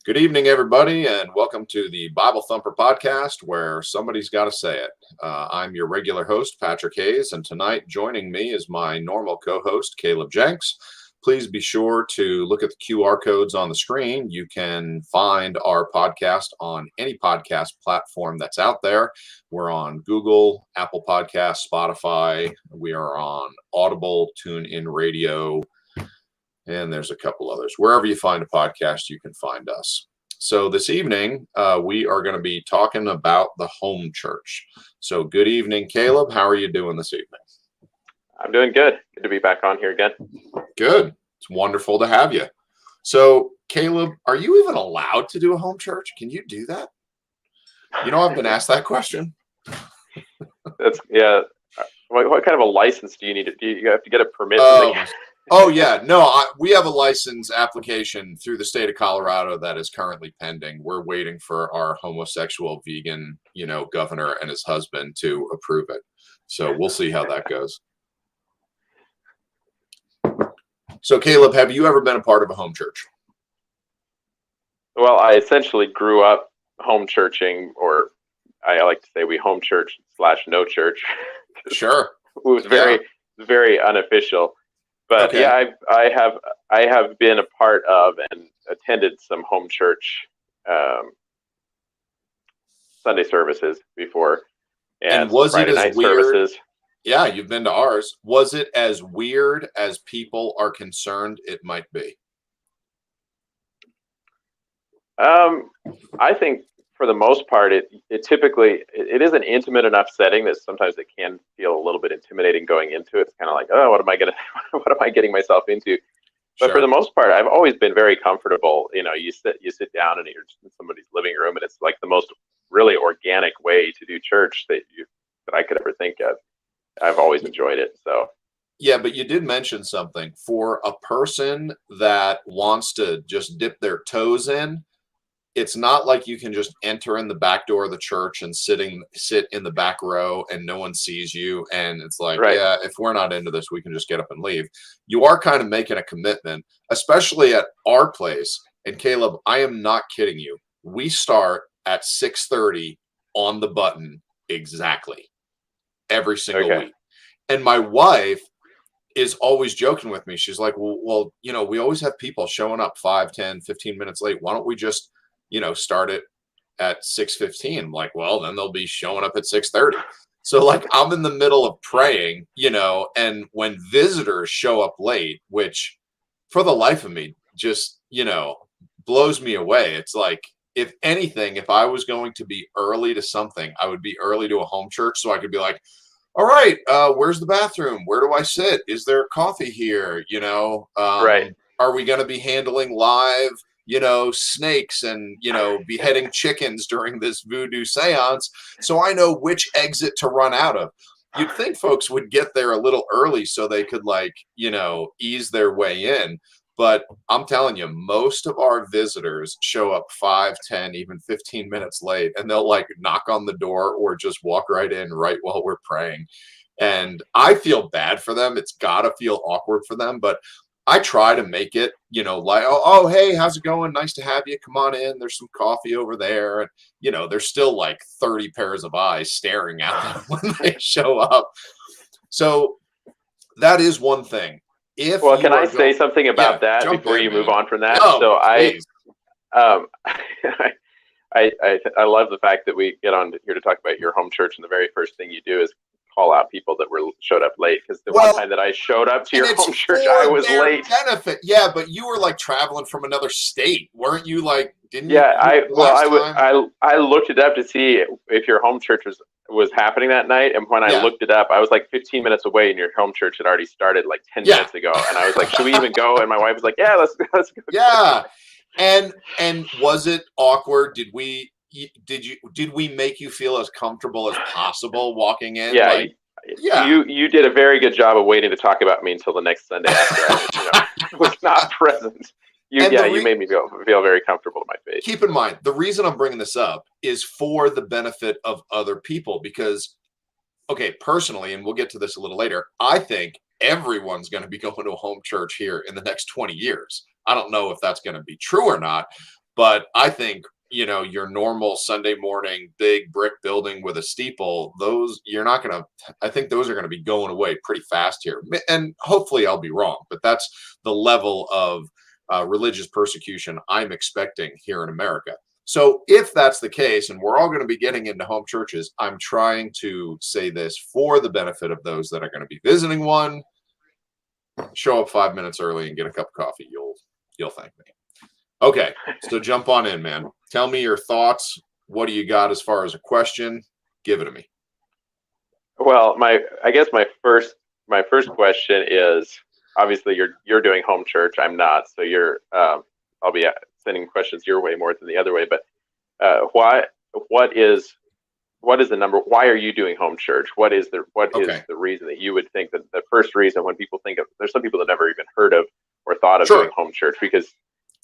Good evening, everybody, and welcome to the Bible Thumper podcast where somebody's got to say it. I'm your regular host, Patrick Hayes, and tonight joining me is my normal co host, Caleb Jenks. Please be sure to look at the QR codes on the screen. You can find our podcast on any podcast platform that's out there. We're on Google, Apple Podcasts, Spotify. We are on Audible, TuneIn Radio, and there's a couple others. Wherever you find a podcast, you can find us. So this evening, we are going to be talking about the home church. So good evening, Caleb. How are you doing this evening? I'm doing good. Good to be back on here again. Good. It's wonderful to have you. So, Caleb, are you even allowed to do a home church? Can you do that? You know, I've been asked that question. Yeah. What kind of a license do you need? Do you have to get a permit? Oh, yeah. No, we have a license application through the state of Colorado that is currently pending. We're waiting for our homosexual vegan, governor and his husband to approve it. So we'll see how that goes. So, Caleb, have you ever been a part of a home church? Well, I essentially grew up home churching, or I like to say we home church / no church. Sure. It was very unofficial. But okay. Yeah, I have been a part of and attended some home church Sunday services before, and was Friday it as night weird? services. Yeah, you've been to ours. Was it as weird as people are concerned it might be? I think for the most part, it typically is an intimate enough setting that sometimes it can feel a little bit intimidating going into it. It's kind of like, oh, what am I getting myself into? But Sure. For the most part, I've always been very comfortable. You sit down and you're in somebody's living room, and it's like the most really organic way to do church that I could ever think of. I've always enjoyed it. So. Yeah, but you did mention something. For a person that wants to just dip their toes in, it's not like you can just enter in the back door of the church and sit in the back row and no one sees you. And it's like, right. Yeah, if we're not into this, we can just get up and leave. You are kind of making a commitment, especially at our place. And Caleb, I am not kidding you. We start at 6:30 on the button exactly every single week. And my wife is always joking with me. She's like, well, we always have people showing up 5, 10, 15 minutes late. Why don't we just start it at 6:15? I'm like, well, then they'll be showing up at 6:30. So like I'm in the middle of praying, and when visitors show up late, which for the life of me just, blows me away. It's like, if anything, if I was going to be early to something, I would be early to a home church so I could be like, all right, where's the bathroom? Where do I sit? Is there coffee here? Right. Are we going to be handling live snakes and, beheading chickens during this voodoo seance? So I know which exit to run out of. You'd think folks would get there a little early so they could ease their way in. But I'm telling you, most of our visitors show up 5, 10, even 15 minutes late, and they'll knock on the door or just walk right in right while we're praying. And I feel bad for them. It's got to feel awkward for them, but I try to make it, oh, hey, how's it going? Nice to have you. Come on in. There's some coffee over there. And, there's still 30 pairs of eyes staring at them when they show up. So that is one thing. Can I say something about that before you move on from that? No, so please. I love the fact that we get on here to talk about your home church, and the very first thing you do is call out people that showed up late, because one time that I showed up to your home church, I was late. Benefit. Yeah, but you were traveling from another state, weren't you? Didn't you? Yeah, I looked it up to see if your home church was happening that night, and when I looked it up, I was 15 minutes away, and your home church had already started 10 minutes ago, and I was like, should we even go? And my wife was like, yeah, let's go. Yeah, and was it awkward? Did we make you feel as comfortable as possible walking in? You did a very good job of waiting to talk about me until the next Sunday after I was not present. You made me feel very comfortable to my face. Keep in mind, the reason I'm bringing this up is for the benefit of other people, because, personally, and we'll get to this a little later, I think everyone's going to be going to a home church here in the next 20 years. I don't know if that's going to be true or not, But I think, your normal Sunday morning big brick building with a steeple, those you're not going to, I think those are going to be going away pretty fast here. And hopefully I'll be wrong, but that's the level of religious persecution I'm expecting here in America. So if that's the case, and we're all going to be getting into home churches, I'm trying to say this for the benefit of those that are going to be visiting one. Show up 5 minutes early and get a cup of coffee. You'll thank me. Okay, so jump on in, man. Tell me your thoughts. What do you got as far as a question? Give it to me. Well, I guess my first question is, obviously you're doing home church. I'm not, so I'll be sending questions your way more than the other way. But what is the number? Why are you doing home church? What is the reason that you would think that the first reason when people think of, there's some people that never even heard of or thought of doing home church, because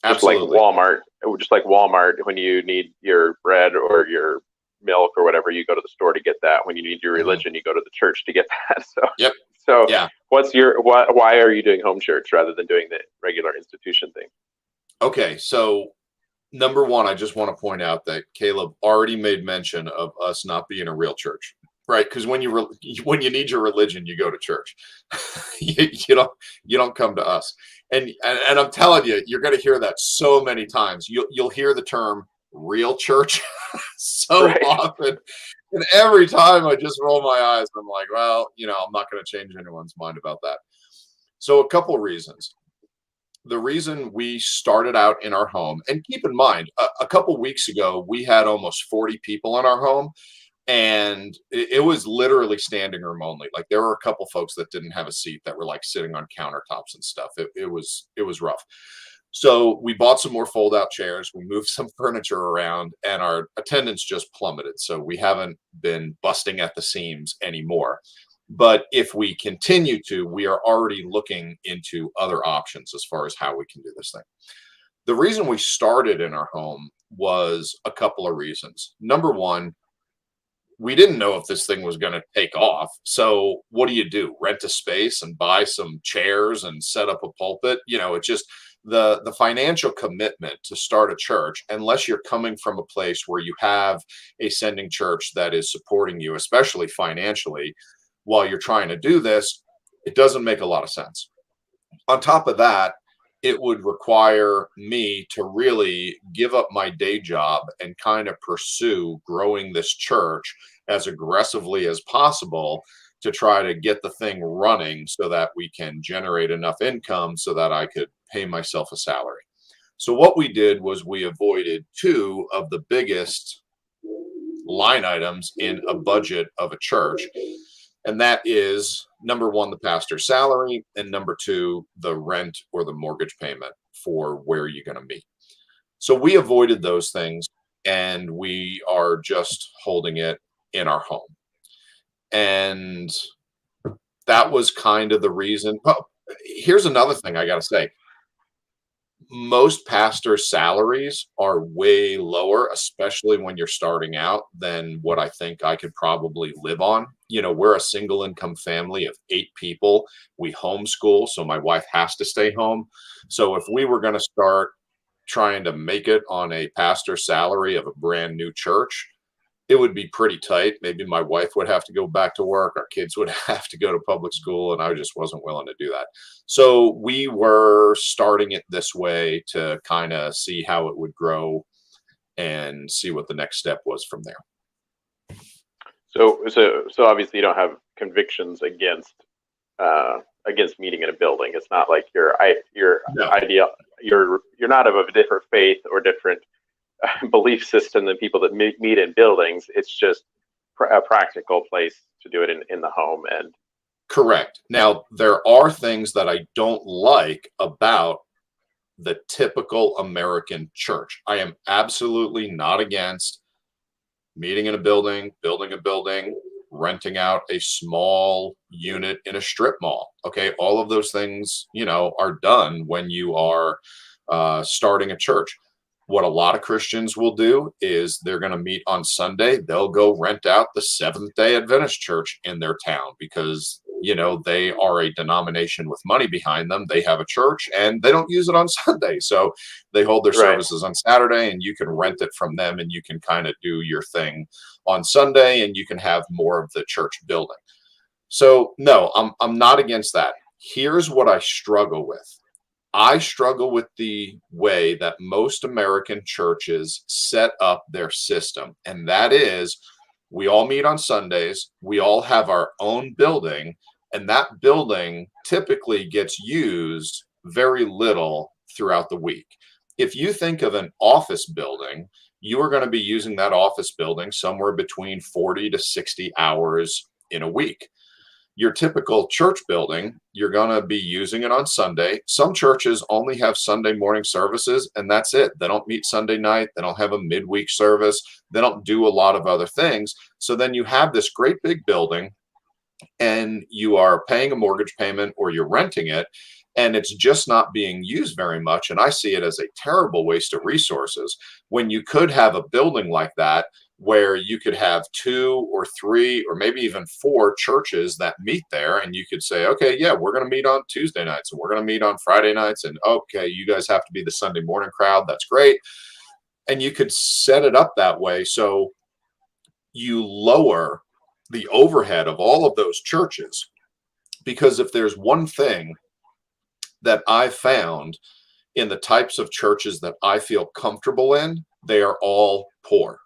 just like Walmart, when you need your bread or your milk or whatever, you go to the store to get that. When you need your religion, you go to the church to get that. So, yep. So yeah. Why are you doing home church rather than doing the regular institution thing? Okay. So number one, I just want to point out that Caleb already made mention of us not being a real church, right? Because when you need your religion, you go to church. you don't come to us. And I'm telling you, you're going to hear that so many times. You'll hear the term real church so often. And every time I just roll my eyes, I'm like, well, I'm not going to change anyone's mind about that. So a couple of reasons. The reason we started out in our home, and keep in mind, a couple of weeks ago, we had almost 40 people in our home. And it was literally standing room only. Like there were a couple folks that didn't have a seat that were like sitting on countertops and stuff. It was rough. So we bought some more fold out chairs. We moved some furniture around and our attendance just plummeted. So we haven't been busting at the seams anymore. But if we continue to, we are already looking into other options as far as how we can do this thing. The reason we started in our home was a couple of reasons. Number one, we didn't know if this thing was going to take off. So what do? Rent a space and buy some chairs and set up a pulpit? It's just the financial commitment to start a church, unless you're coming from a place where you have a sending church that is supporting you, especially financially, while you're trying to do this, it doesn't make a lot of sense. On top of that, it would require me to really give up my day job and kind of pursue growing this church as aggressively as possible to try to get the thing running so that we can generate enough income so that I could pay myself a salary. So what we did was we avoided two of the biggest line items in a budget of a church. And that is, number one, the pastor's salary, and number two, the rent or the mortgage payment for where you're going to meet. So we avoided those things, and we are just holding it in our home. And that was kind of the reason. Oh, here's another thing I got to say. Most pastors' salaries are way lower, especially when you're starting out, than what I think I could probably live on. We're a single income family of 8 people. We homeschool, so my wife has to stay home. So if we were going to start trying to make it on a pastor's salary of a brand new church, it would be pretty tight. Maybe my wife would have to go back to work. Our kids would have to go to public school, and I just wasn't willing to do that. So we were starting it this way to kind of see how it would grow and see what the next step was from there. So obviously you don't have convictions against meeting in a building. It's not like you're not of a different faith or different belief system than people that meet in buildings. It's just a practical place to do it in the home. And correct. Now, there are things that I don't like about the typical American church. I am absolutely not against meeting in a building, building a building, renting out a small unit in a strip mall. Okay. All of those things, are done when you are starting a church. What a lot of Christians will do is they're going to meet on Sunday. They'll go rent out the Seventh-day Adventist church in their town because they are a denomination with money behind them. They have a church and they don't use it on Sunday. So they hold their Right. services on Saturday, and you can rent it from them, and you can kind of do your thing on Sunday, and you can have more of the church building. So no, I'm not against that. Here's what I struggle with. I struggle with the way that most American churches set up their system. And that is, we all meet on Sundays, we all have our own building, and that building typically gets used very little throughout the week. If you think of an office building, you are going to be using that office building somewhere between 40 to 60 hours in a week. Your typical church building, you're going to be using it on Sunday. Some churches only have Sunday morning services, and that's it. They don't meet Sunday night. They don't have a midweek service. They don't do a lot of other things. So then you have this great big building, and you are paying a mortgage payment or you're renting it, and it's just not being used very much. And I see it as a terrible waste of resources when you could have a building like that where you could have 2 or 3 or maybe even 4 churches that meet there, and you could say, okay, yeah, we're going to meet on Tuesday nights and we're going to meet on Friday nights, and okay, you guys have to be the Sunday morning crowd. That's great. And you could set it up that way so you lower the overhead of all of those churches. Because if there's one thing that I've found in the types of churches that I feel comfortable in, they are all poor.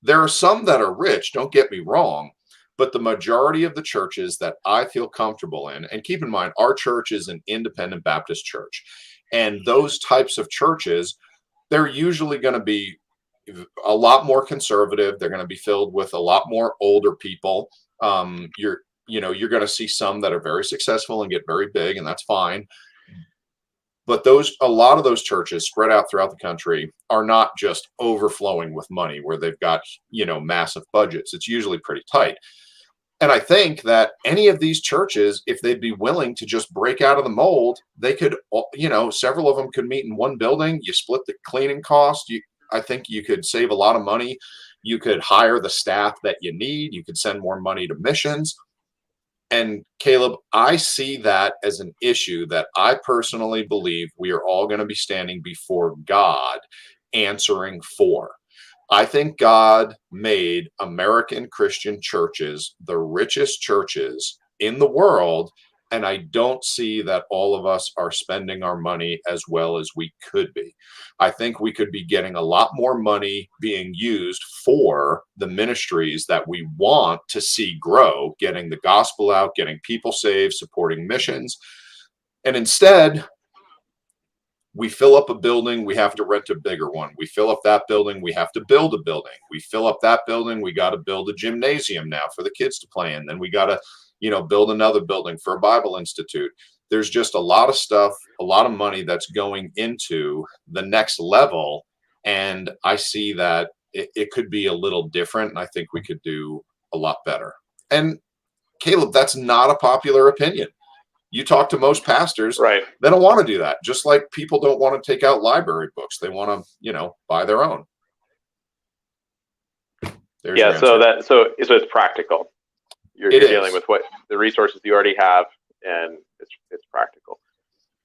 There are some that are rich, don't get me wrong, but the majority of the churches that I feel comfortable in, and keep in mind, our church is an independent Baptist church, and those types of churches, they're usually going to be a lot more conservative. They're going to be filled with a lot more older people. You're going to see some that are very successful and get very big, and that's fine. But a lot of those churches spread out throughout the country are not just overflowing with money where they've got, massive budgets. It's usually pretty tight. And I think that any of these churches, if they'd be willing to just break out of the mold, they could, several of them could meet in one building. You split the cleaning cost. I think you could save a lot of money. You could hire the staff that you need. You could send more money to missions. And Caleb, I see that as an issue that I personally believe we are all going to be standing before God answering for. I think God made American Christian churches the richest churches in the world, and I don't see that all of us are spending our money as well as we could be. I think we could be getting a lot more money being used for the ministries that we want to see grow, getting the gospel out, getting people saved, supporting missions. And instead, we fill up a building, we have to rent a bigger one. We fill up that building, we have to build a building. We fill up that building, we got to build a gymnasium now for the kids to play in. Then we got to build another building for a Bible Institute. There's just a lot of stuff, a lot of money that's going into the next level. And I see that it could be a little different. And I think we could do a lot better. And Caleb, that's not a popular opinion. You talk to most pastors, right? They don't want to do that. Just like people don't want to take out library books. They want to, buy their own. So it's practical. You're dealing with what the resources you already have, and it's practical.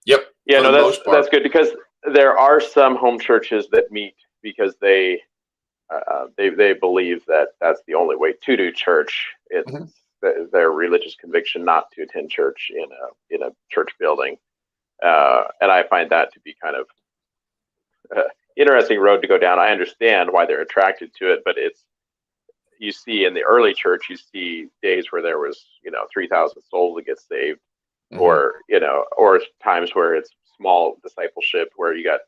Yep. Yeah, no, that's good, because there are some home churches that meet because they believe that that's the only way to do church. It's their religious conviction not to attend church in a church building, and I find that to be kind of interesting road to go down. I understand why they're attracted to it, but you see in the early church, you see days where there was 3,000 souls that get saved, or times where it's small discipleship where you got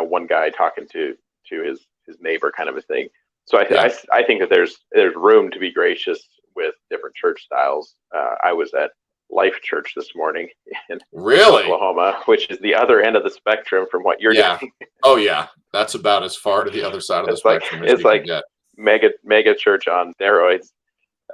one guy talking to his neighbor, kind of a thing. So I think that there's room to be gracious with different church styles. I was at Life Church this morning in Oklahoma, which is the other end of the spectrum from what you're doing. Oh yeah, that's about as far to the other side of the spectrum as we can get. Mega church on steroids,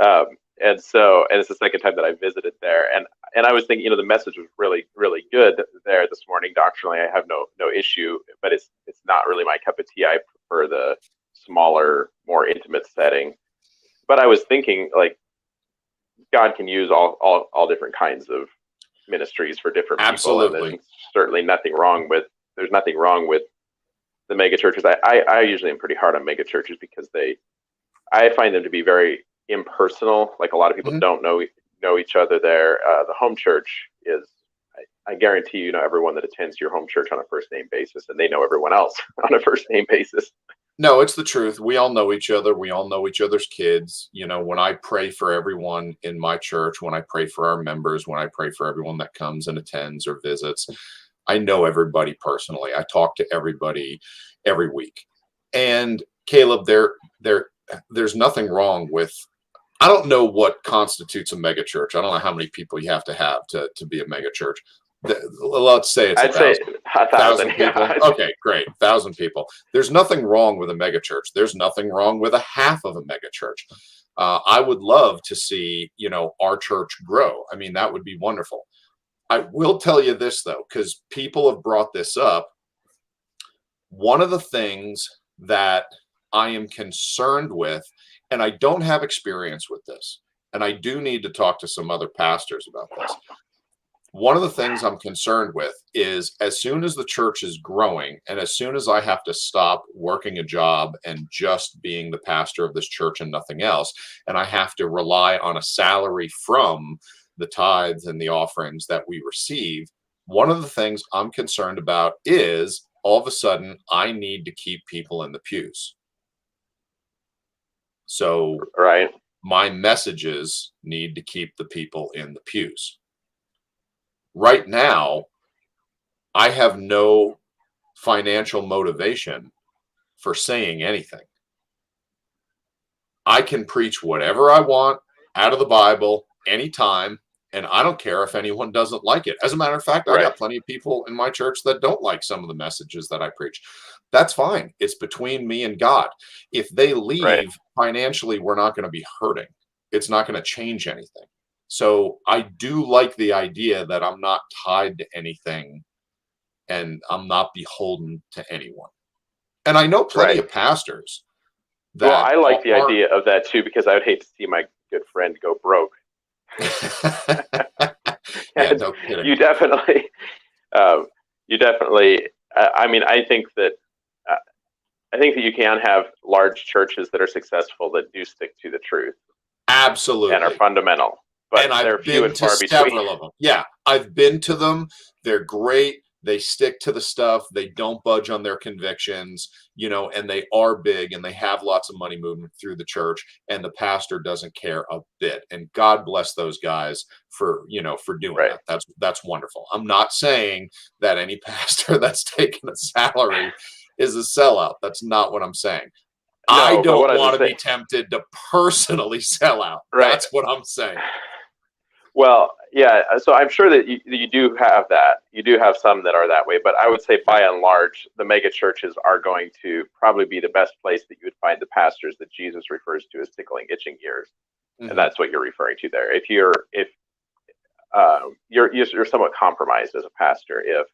and it's the second time that I visited there, and I was thinking, the message was really, really good there this morning. Doctrinally, I have no issue, but it's not really my cup of tea. I prefer the smaller, more intimate setting. But I was thinking, like, God can use all different kinds of ministries for different people. Absolutely. And there's certainly nothing wrong with the mega churches. I usually am pretty hard on mega churches because I find them to be very impersonal. Like a lot of people don't know each other there. The home church is, I guarantee you know everyone that attends your home church on a first name basis, and they know everyone else on a first name basis. No, it's the truth. We all know each other. We all know each other's kids. You know, when I pray for everyone in my church, when I pray for our members, when I pray for everyone that comes and attends or visits, I know everybody personally. I talk to everybody every week. And Caleb, there's nothing wrong with, I don't know what constitutes a mega church. I don't know how many people you have to be a mega church. Let's say it's I'd say 1,000 people. Yeah. Okay, great. 1,000 people. There's nothing wrong with a mega church. There's nothing wrong with a half of a mega church. I would love to see, you know, our church grow. I mean, that would be wonderful. I will tell you this though, because people have brought this up. One of the things that I am concerned with, and I don't have experience with this, and I do need to talk to some other pastors about this. One of the things I'm concerned with is as soon as the church is growing and as soon as I have to stop working a job and just being the pastor of this church and nothing else, and I have to rely on a salary from the tithes and the offerings that we receive, one of the things I'm concerned about is all of a sudden I need to keep people in the pews. So right. My messages need to keep the people in the pews. Right now, I have no financial motivation for saying anything. I can preach whatever I want out of the Bible anytime, and I don't care if anyone doesn't like it. As a matter of fact, I got plenty of people in my church that don't like some of the messages that I preach. That's fine. It's between me and God. If they leave financially, we're not going to be hurting. It's not going to change anything. So I do like the idea that I'm not tied to anything and I'm not beholden to anyone. And I know plenty of pastors that I like the idea of that too, because I would hate to see my good friend go broke. Yeah, no kidding. You definitely, I mean, I think that you can have large churches that are successful that do stick to the truth. Absolutely. And are fundamental. But I've been to several of them. Yeah, I've been to them. They're great. They stick to the stuff. They don't budge on their convictions, you know, and they are big and they have lots of money moving through the church, and the pastor doesn't care a bit. And God bless those guys for doing that. That's wonderful. I'm not saying that any pastor that's taking a salary is a sellout. That's not what I'm saying. No, I don't want to be tempted to personally sell out. Right. That's what I'm saying. Well, yeah. So I'm sure that you do have that. You do have some that are that way. But I would say by and large, the mega churches are going to probably be the best place that you would find the pastors that Jesus refers to as tickling itching ears. Mm-hmm. And that's what you're referring to there. If you're somewhat compromised as a pastor, if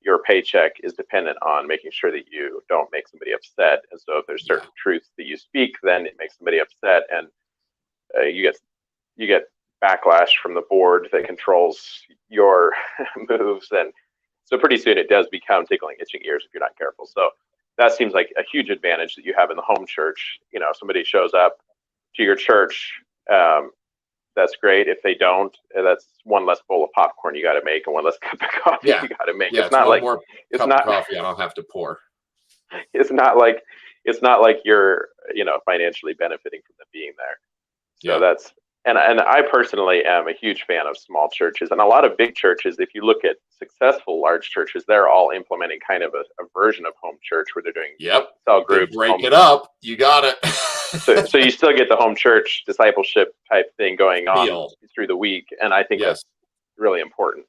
your paycheck is dependent on making sure that you don't make somebody upset. And so if there's certain truths that you speak, then it makes somebody upset, and you get backlash from the board that controls your moves. And so pretty soon it does become tickling itching ears if you're not careful. So that seems like a huge advantage that you have in the home church. You know, somebody shows up to your church, that's great. If they don't, that's one less bowl of popcorn you got to make and one less cup of coffee you got to make. Yeah, it's not like more cup of coffee I don't have to pour. It's not like you're, financially benefiting from them being there. So that's, and I personally am a huge fan of small churches, and a lot of big churches. If you look at successful large churches, they're all implementing kind of a version of home church where they're doing cell groups. They break it up. You got it. so you still get the home church discipleship type thing going on through the week, and I think that's really important.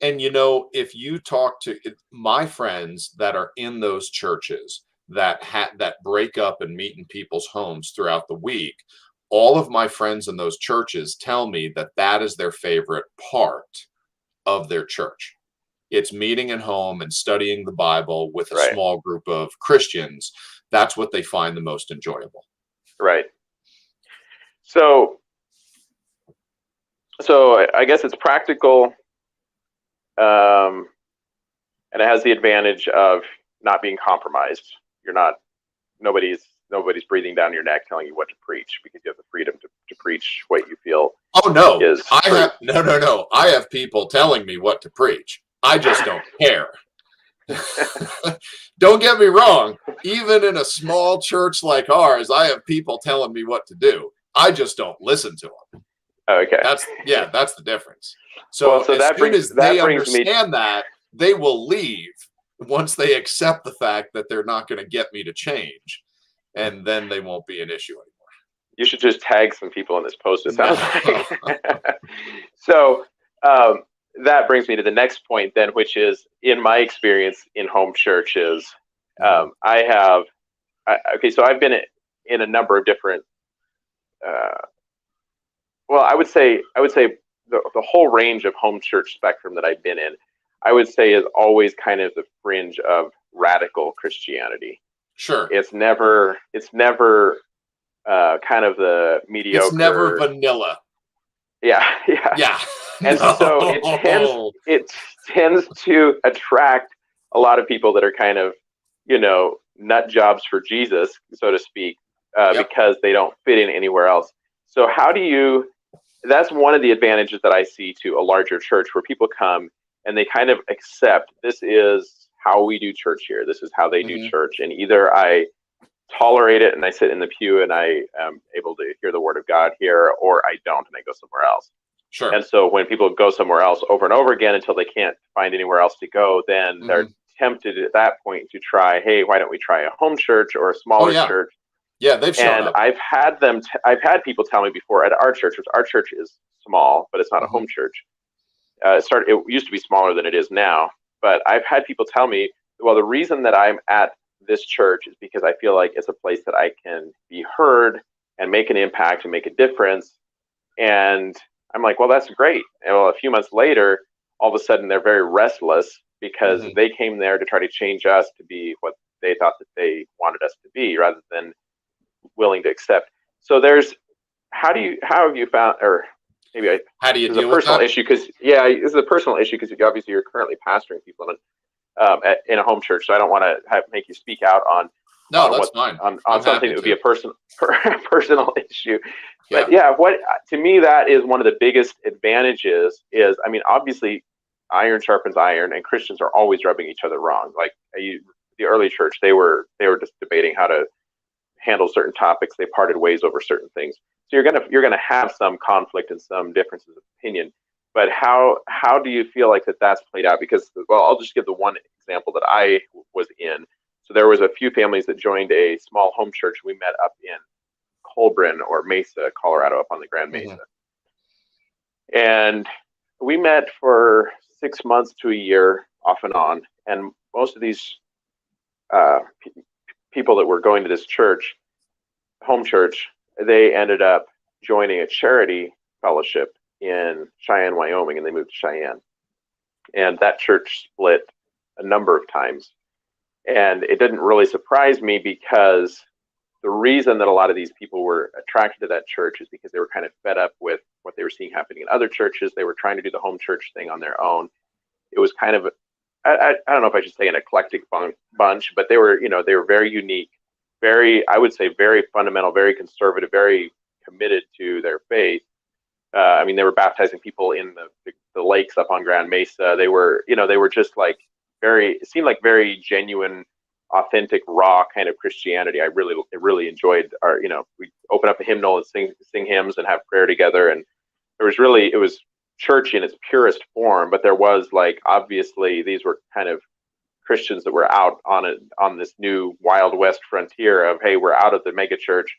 And if you talk to my friends that are in those churches that break up and meet in people's homes throughout the week, all of my friends in those churches tell me that is their favorite part of their church. It's meeting at home and studying the Bible with a small group of Christians. That's what they find the most enjoyable. Right. So So I guess it's practical, and it has the advantage of not being compromised. Nobody's breathing down your neck telling you what to preach, because you have the freedom to preach what you feel. Oh no, is no. I have people telling me what to preach. I just don't care. Don't get me wrong. Even in a small church like ours, I have people telling me what to do. I just don't listen to them. Okay. That's the difference. So, as soon as they understand that, they will leave once they accept the fact that they're not going to get me to change, and then they won't be an issue anymore. You should just tag some people in this post, it sounds like. So that brings me to the next point then, which is, in my experience in home churches, so I've been in a number of different, I would say the whole range of home church spectrum that I've been in, I would say is always kind of the fringe of radical Christianity. Sure. It's never kind of the mediocre. It's never vanilla. Yeah. And so it tends to attract a lot of people that are kind of, nut jobs for Jesus, so to speak, because they don't fit in anywhere else. So that's one of the advantages that I see to a larger church, where people come and they kind of accept, this is how we do church here. This is how they do church. And either I tolerate it and I sit in the pew and I am able to hear the word of God here, or I don't and I go somewhere else. Sure. And so when people go somewhere else over and over again until they can't find anywhere else to go, then they're tempted at that point to try, hey, why don't we try a home church or a smaller church? Yeah, they've shown up. I've had people tell me before at our church, which our church is small, but it's not a home church. It used to be smaller than it is now, but I've had people tell me, well, the reason that I'm at this church is because I feel like it's a place that I can be heard and make an impact and make a difference. And I'm like, well, that's great. And well, a few months later, all of a sudden they're very restless because they came there to try to change us to be what they thought that they wanted us to be, rather than willing to accept. So how have you found, or maybe how do you deal with that? This is a personal issue because obviously you're currently pastoring people in a home church. So I don't want to make you speak out on fine. On something that would be a personal issue. But to me, that is one of the biggest advantages is, obviously iron sharpens iron, and Christians are always rubbing each other wrong. Like the early church, they were just debating how to handle certain topics. They parted ways over certain things. So you're gonna have some conflict and some differences of opinion. But how do you feel like that's played out? Because, well, I'll just give the one example that I was in. So there was a few families that joined a small home church. We met up in Colburn or Mesa, Colorado, up on the Grand Mesa. And we met for 6 months to a year, off and on. And most of these people that were going to this church, home church, they ended up joining a charity fellowship in Cheyenne, Wyoming, and they moved to Cheyenne. And that church split a number of times. And it didn't really surprise me, because the reason that a lot of these people were attracted to that church is because they were kind of fed up with what they were seeing happening in other churches. They were trying to do the home church thing on their own. It was kind of, I don't know if I should say an eclectic bunch, but they were very unique, I would say very fundamental, very conservative, very committed to their faith. They were baptizing people in the lakes up on Grand Mesa. They were just like it seemed like very genuine, authentic, raw kind of Christianity. I really enjoyed we open up a hymnal and sing hymns and have prayer together. And it was church in its purest form, but there was obviously these were kind of Christians that were out on this new Wild West frontier of, hey, we're out of the mega church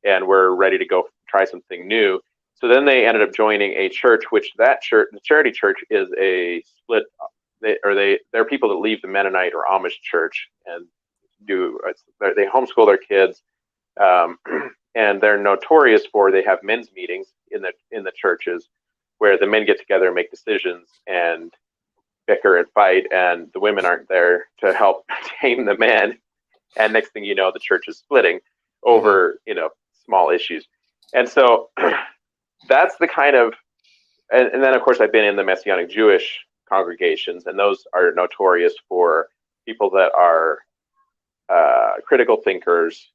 and we're ready to go try something new. So then they ended up joining a church, the charity church, is a split. They're people that leave the Mennonite or Amish church and they homeschool their kids, and they're notorious for, they have men's meetings in the churches where the men get together and make decisions and bicker and fight, and the women aren't there to help tame the men. And next thing you know, the church is splitting over small issues. And so that's the kind of and then of course I've been in the Messianic Jewish congregations, and those are notorious for people that are critical thinkers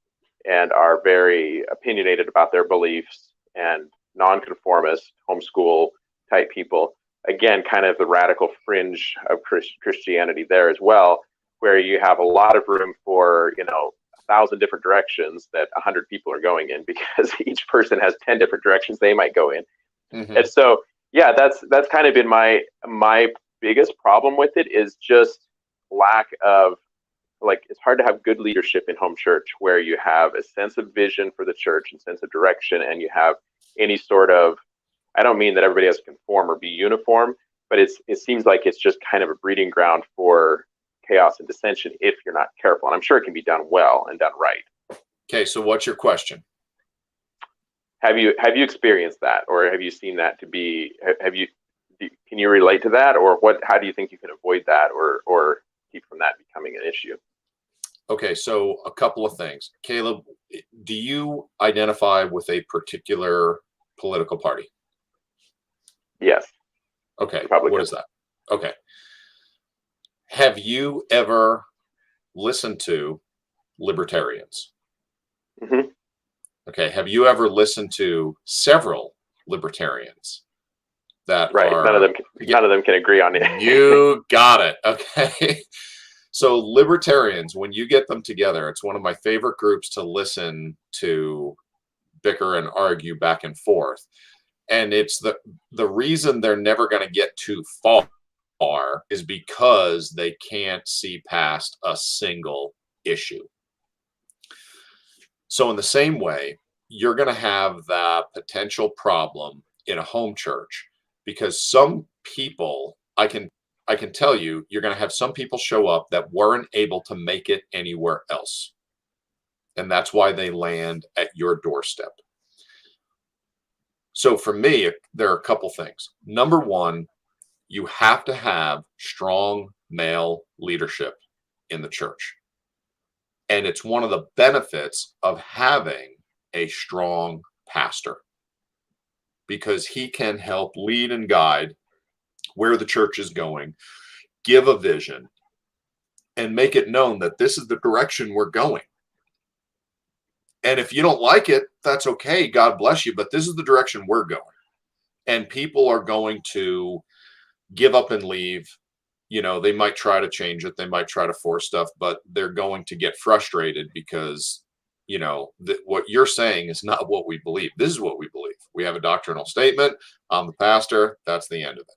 and are very opinionated about their beliefs, and nonconformist, homeschool type people. Again, kind of the radical fringe of Christianity there as well, where you have a lot of room for, 1,000 different directions that 100 people are going in, because each person has 10 different directions they might go in. Mm-hmm. And so, yeah, that's kind of been my biggest problem with it, is just lack of, like, it's hard to have good leadership in home church where you have a sense of vision for the church and sense of direction, and you have any sort of, I don't mean that everybody has to conform or be uniform, but it seems like it's just kind of a breeding ground for chaos and dissension if you're not careful. And I'm sure it can be done well and done right. Okay, so what's your question? Have you experienced that, or have you seen that to be? Can you relate to that, or what? How do you think you can avoid that, or keep from that becoming an issue? Okay, so a couple of things. Caleb, do you identify with a particular political party? Yes. Okay, what is that? Okay. Have you ever listened to libertarians? Mm-hmm. Okay, have you ever listened to several libertarians that right? Are, none of them can agree on it. You got it. Okay. So libertarians, when you get them together, it's one of my favorite groups to listen to bicker and argue back and forth. And it's the reason they're never going to get too far is because they can't see past a single issue. So in the same way, you're going to have that potential problem in a home church, because some people, I can tell you, you're going to have some people show up that weren't able to make it anywhere else. And that's why they land at your doorstep. So for me, there are a couple things. Number one, you have to have strong male leadership in the church. And it's one of the benefits of having a strong pastor, because he can help lead and guide where the church is going, give a vision, and make it known that this is the direction we're going. And if you don't like it, that's okay. God bless you. But this is the direction we're going. And people are going to give up and leave. They might try to change it. They might try to force stuff, but they're going to get frustrated because, what you're saying is not what we believe. This is what we believe. We have a doctrinal statement. I'm the pastor. That's the end of it.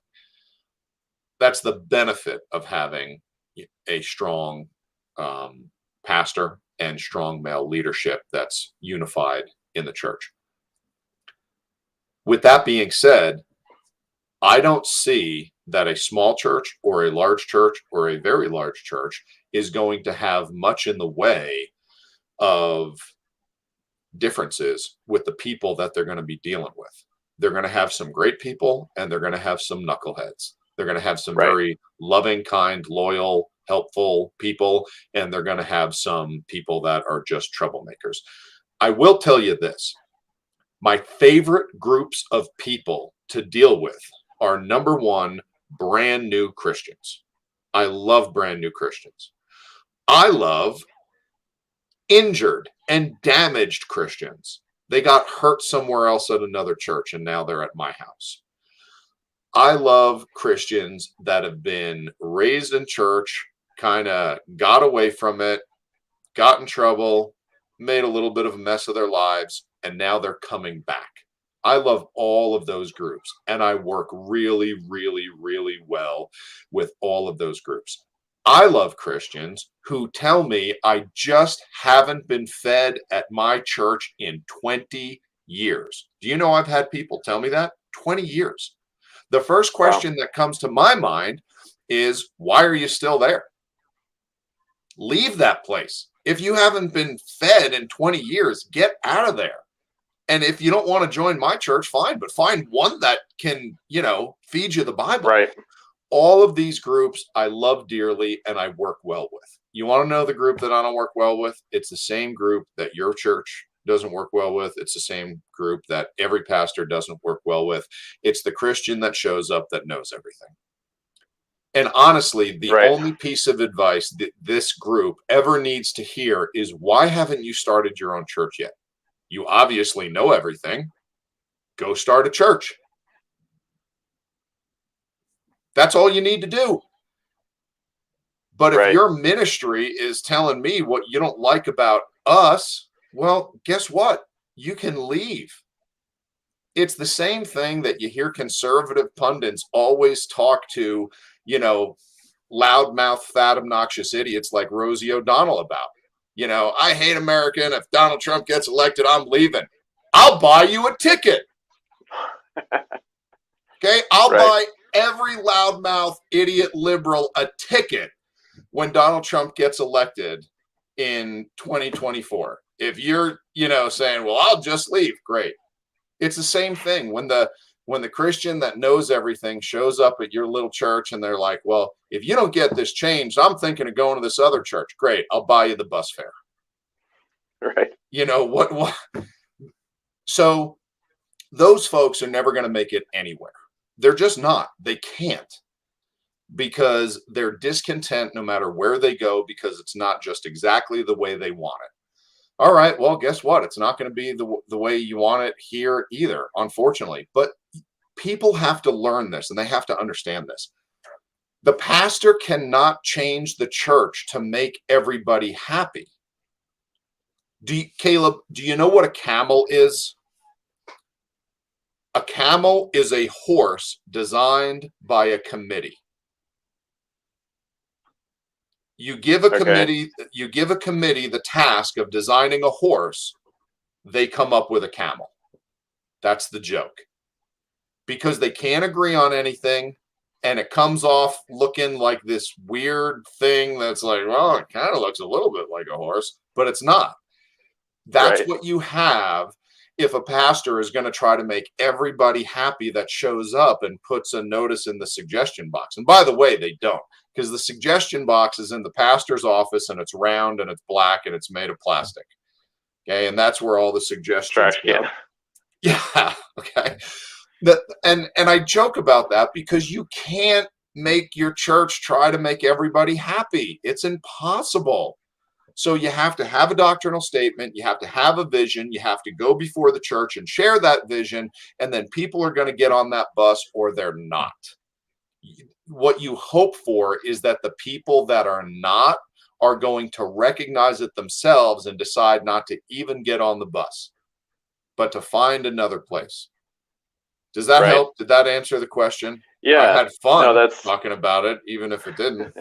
That's the benefit of having a strong pastor and strong male leadership that's unified in the church. With that being said, I don't see that a small church or a large church or a very large church is going to have much in the way of differences with the people that they're going to be dealing with. They're going to have some great people, and they're going to have some knuckleheads. They're going to have some very loving, kind, loyal, helpful people, and they're going to have some people that are just troublemakers. I will tell you this. My favorite groups of people to deal with are, number one, brand new Christians. I love brand new Christians. I love injured and damaged Christians. They got hurt somewhere else at another church, and now they're at my house. I love Christians that have been raised in church, kind of got away from it, got in trouble, made a little bit of a mess of their lives, and now they're coming back. I love all of those groups, and I work really, really, really well with all of those groups. I love Christians who tell me, I just haven't been fed at my church in 20 years. Do you know I've had people tell me that? 20 years. The first question that comes to my mind is, why are you still there? Leave that place. If you haven't been fed in 20 years, get out of there. And if you don't want to join my church, fine, but find one that can, feed you the Bible. Right. All of these groups I love dearly and I work well with. You want to know the group that I don't work well with? It's the same group that your church doesn't work well with. It's the same group that every pastor doesn't work well with. It's the Christian that shows up that knows everything. And honestly, the only piece of advice that this group ever needs to hear is, why haven't you started your own church yet? You obviously know everything. Go start a church. That's all you need to do. But if your ministry is telling me what you don't like about us, well, guess what? You can leave. It's the same thing that you hear conservative pundits always talk to, you know, loudmouth, fat, obnoxious idiots like Rosie O'Donnell about. You know, I hate America, and if Donald Trump gets elected, I'm leaving. I'll buy you a ticket. Okay? I'll buy every loudmouth, idiot, liberal a ticket when Donald Trump gets elected in 2024. If you're, you know, saying, well, I'll just leave, great. It's the same thing when the Christian that knows everything shows up at your little church and they're like, well, if you don't get this changed, I'm thinking of going to this other church. Great, I'll buy you the bus fare. Right. You know what? So those folks are never going to make it anywhere. They're just not. They can't, because they're discontent no matter where they go, because it's not just exactly the way they want it. All right, well, guess what? It's not going to be the way you want it here either, unfortunately. But people have to learn this, and they have to understand this. The pastor cannot change the church to make everybody happy. Caleb, do you know what a camel is? A camel is a horse designed by a committee. You give a committee the task of designing a horse, they come up with a camel. That's the joke. Because they can't agree on anything, and it comes off looking like this weird thing that's like, well, it kind of looks a little bit like a horse, but it's not. That's what you have if a pastor is going to try to make everybody happy that shows up and puts a notice in the suggestion box. And by the way, they don't. Because the suggestion box is in the pastor's office, and it's round and it's black and it's made of plastic. Okay. And that's where all the suggestions go. Yeah. Okay. And I joke about that because you can't make your church try to make everybody happy. It's impossible. So you have to have a doctrinal statement. You have to have a vision. You have to go before the church and share that vision. And then people are going to get on that bus, or they're not. What you hope for is that the people that are not are going to recognize it themselves and decide not to even get on the bus, but to find another place. Does that help? Did that answer the question? Yeah. I had fun talking about it, even if it didn't.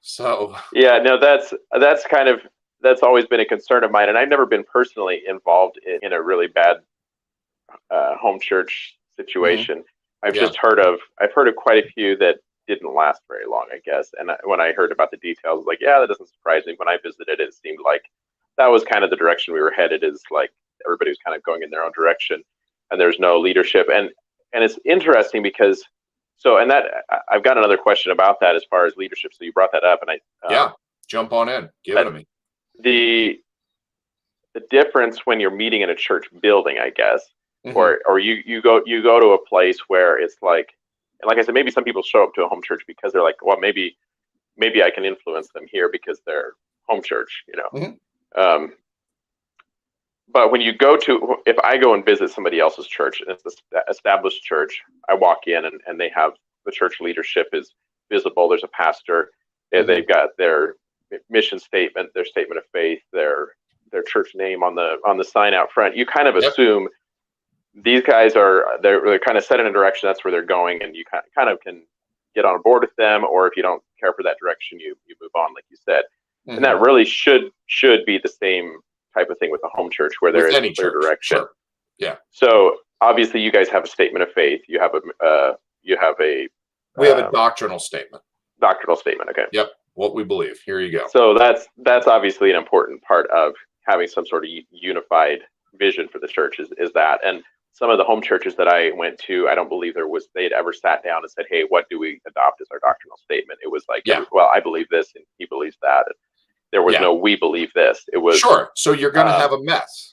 So. Yeah, no, that's always been a concern of mine. And I've never been personally involved in a really bad home church situation. I've heard of quite a few that didn't last very long, I guess. And when I heard about the details, like, yeah, that doesn't surprise me. When I visited, it seemed like that was kind of the direction we were headed, is like everybody was kind of going in their own direction and there's no leadership. And it's interesting because, that I've got another question about that as far as leadership. So you brought that up, and jump on in, give it to me. The difference when you're meeting in a church building, I guess, or you go to a place where it's like, and like I said, maybe some people show up to a home church because they're like, well, maybe I can influence them here because they're home church, you know. But when you if I go and visit somebody else's church, and it's an established church, I walk in and they have the church leadership is visible. There's a pastor, and they've got their mission statement, their statement of faith, their church name on the sign out front. You kind of assume these guys they're kind of set in a direction. That's where they're going, and you kind of can get on board with them. Or if you don't care for that direction, you move on, like you said. And that really should be the same type of thing with a home church, where there is a clear direction. Sure. Yeah. So obviously, you guys have a statement of faith. You have a doctrinal statement. Doctrinal statement. Okay. Yep. What we believe. Here you go. So that's obviously an important part of having some sort of unified vision for the church is that. And some of the home churches that I went to, I don't believe they'd ever sat down and said, hey, what do we adopt as our doctrinal statement? It was like, well, I believe this and he believes that. And there was no, we believe this. It was sure. So you're going to have a mess.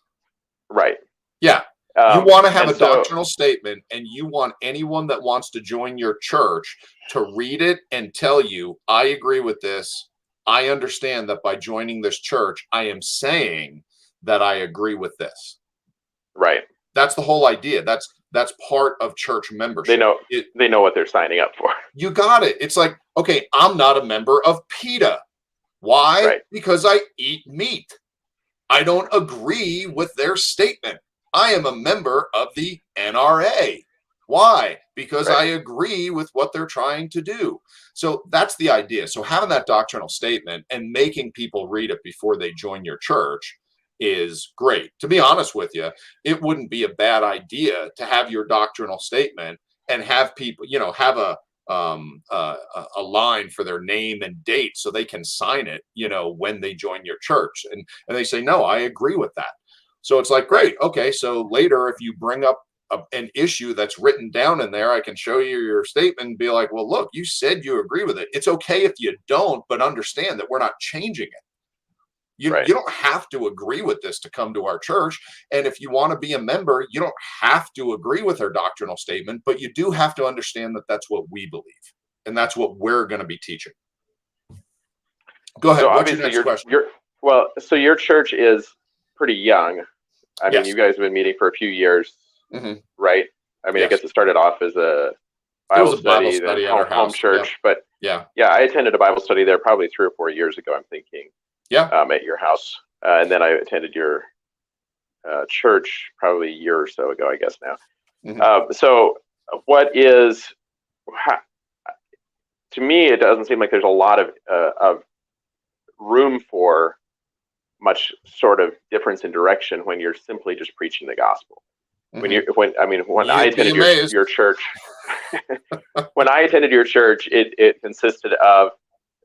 Right. Yeah. You want to have a doctrinal statement, and you want anyone that wants to join your church to read it and tell you, I agree with this. I understand that by joining this church, I am saying that I agree with this. Right. That's the whole idea. That's part of church membership. They know what they're signing up for. You got it. It's like, okay, I'm not a member of PETA. Why? Right. Because I eat meat. I don't agree with their statement. I am a member of the NRA. Why? Because I agree with what they're trying to do. So that's the idea. So having that doctrinal statement and making people read it before they join your church is great. To be honest with you, it wouldn't be a bad idea to have your doctrinal statement and have people, have a line for their name and date so they can sign it, when they join your church. And they say, no, I agree with that. So it's like, great. Okay. So later, if you bring up an issue that's written down in there, I can show you your statement and be like, well, look, you said you agree with it. It's okay if you don't, but understand that we're not changing it. You don't have to agree with this to come to our church. And if you want to be a member, you don't have to agree with our doctrinal statement, but you do have to understand that that's what we believe. And that's what we're going to be teaching. Go ahead. So what's your next question? So your church is pretty young. I mean, you guys have been meeting for a few years, right? I mean, I guess it started off as a Bible study then home church. But I attended a Bible study there probably 3 or 4 years ago, I'm thinking. At your house. And then I attended your church probably a year or so ago, I guess now. So to me, it doesn't seem like there's a lot of room for much sort of difference in direction when you're simply just preaching the gospel. When I attended your church, when I attended your church, it consisted of,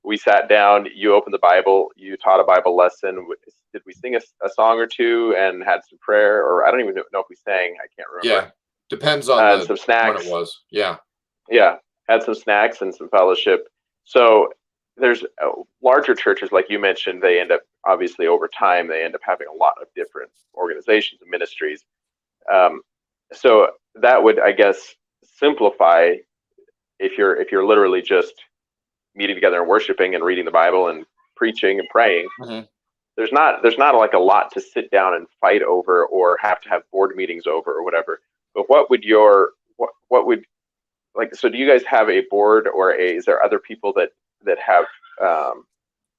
we sat down, you opened the Bible, you taught a Bible lesson. Did we sing a song or two and had some prayer? Or I don't even know if we sang. I can't remember. Yeah, depends on some snacks. When it was. Yeah. Yeah, had some snacks and some fellowship. So there's larger churches, like you mentioned, they end up, obviously over time, they end up having a lot of different organizations and ministries. So that would, I guess, simplify if you're literally just meeting together and worshiping and reading the Bible and preaching and praying. There's not like a lot to sit down and fight over or have to have board meetings over or whatever. But so do you guys have a board, or is there other people that have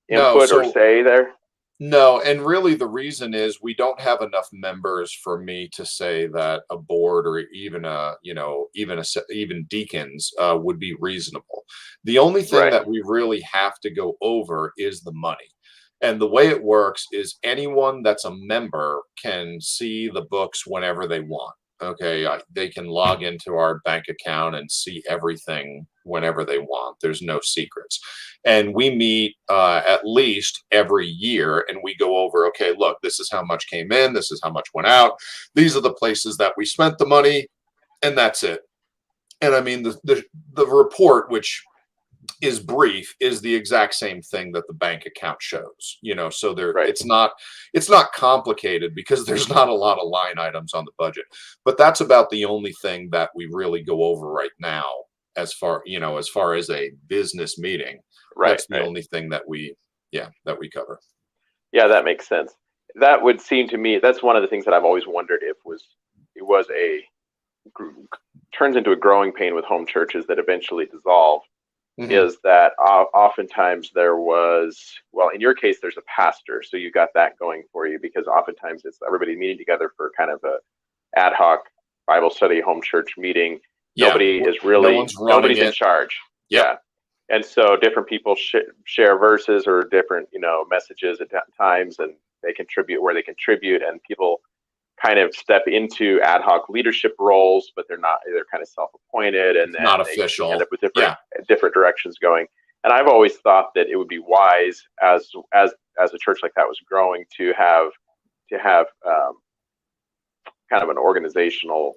input or say there? No, and really the reason is we don't have enough members for me to say that a board or even even deacons would be reasonable. The only thing that we really have to go over is the money. And the way it works is anyone that's a member can see the books whenever they want. Okay, they can log into our bank account and see everything whenever they want. There's no secrets. And we meet at least every year, and we go over, okay, look, this is how much came in, this is how much went out, these are the places that we spent the money, and that's it. And I mean, the report, which is brief, is the exact same thing that the bank account shows, so there, it's not complicated because there's not a lot of line items on the budget, but that's about the only thing that we really go over right now as far as a business meeting. That's the only thing that we cover. Yeah, that makes sense. That would seem to me, that's one of the things that I've always wondered if turns into a growing pain with home churches that eventually dissolve. Is that oftentimes there was, well, in your case, there's a pastor, so you got that going for you, because oftentimes it's everybody meeting together for kind of a ad hoc Bible study home church meeting. Nobody's in charge. And so different people share verses or different, messages at times, and they contribute where they contribute, and people kind of step into ad hoc leadership roles, but they're kind of self-appointed and not official. End up with different directions going. And I've always thought that it would be wise as a church like that was growing to have kind of an organizational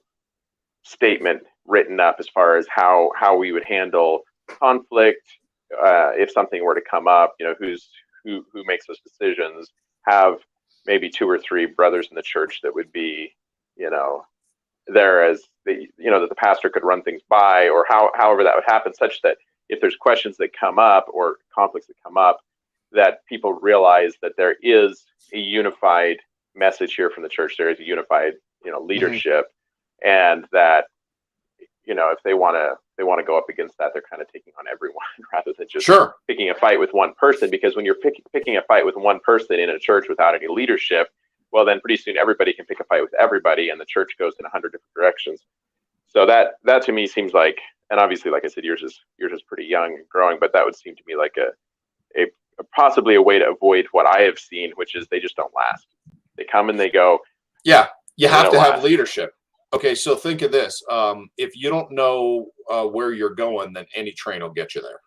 statement written up as far as how we would handle conflict if something were to come up. Who makes those decisions? Have maybe 2 or 3 brothers in the church that would be, there as that the pastor could run things by, or however that would happen, such that if there's questions that come up or conflicts that come up, that people realize that there is a unified message here from the church. There is a unified, leadership, and that, if they want to go up against that, they're kind of taking on everyone rather than just picking a fight with one person. Because when you're picking a fight with one person in a church without any leadership, well, then pretty soon everybody can pick a fight with everybody, and the church goes in 100 different directions. So that to me seems like, and obviously, like I said, yours is pretty young and growing, but that would seem to me like a possibly a way to avoid what I have seen, which is they just don't last. They come and they go. Yeah, you have to have leadership. Okay, so think of this: if you don't know where you're going, then any train will get you there.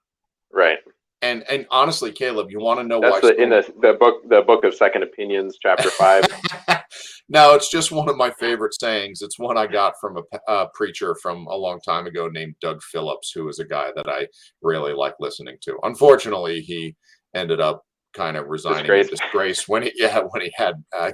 Right. And honestly, Caleb, you want to know why? In the book of Second Opinions, chapter 5. No, it's just one of my favorite sayings. It's one I got from a preacher from a long time ago named Doug Phillips, who was a guy that I really like listening to. Unfortunately, he ended up kind of resigning in disgrace when he had I